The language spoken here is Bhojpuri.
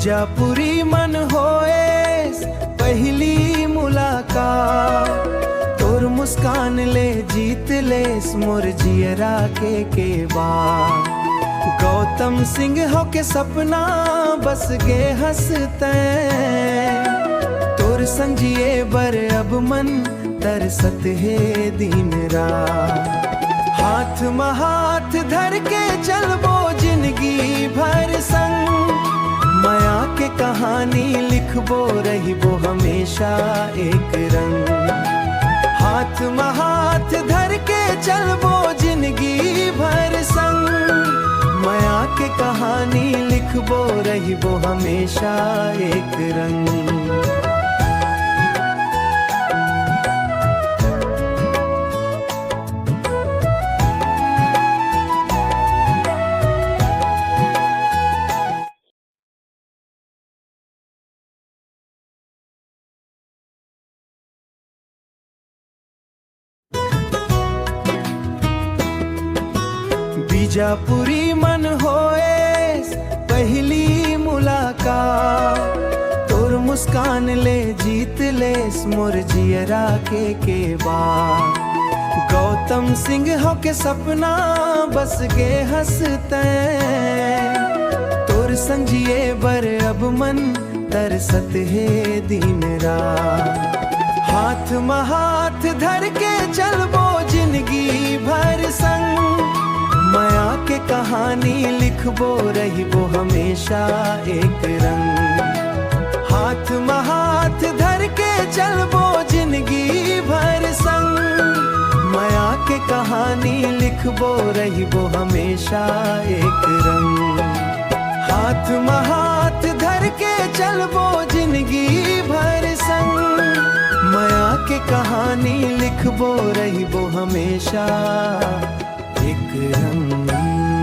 बीजापुरी मन होए पहली मुलाकात, तोर मुस्कान ले जीत ले मोर जियरा के बात। गौतम सिंह हो के सपना बस गे हंसते, तोर संजिए बर अब मन तरसत है दिन रात। हाथ में हाथ धर के चलबो जिंदगी भर संग, माया के कहानी लिखबो रहिबो हमेशा एक रंग। हाथ में हाथ धर के चलबो जिंदगी भर संग, माया के कहानी लिखबो रहिबो हमेशा एक रंग। बीजापुरी मन होए पहली मुलाकात, तोर मुस्कान ले जीत ले मोर जियरा के बात। गौतम सिंह हो के सपना बस गे हंसते, तोर संजिए बर अब मन तरसत है दिन रात। हाथ में हाथ धर के चलबो जिंदगी भर संग, माया के कहानी लिखबो रहिबो हमेशा एक रंग। हाथ में हाथ धर के चलबो जिंदगी भर संग, माया के कहानी लिखबो रहिबो हमेशा एक रंग। हाथ में हाथ धर के चलबो जिंदगी भर संग, माया के कहानी लिखबो रहिबो हमेशा एक रंग।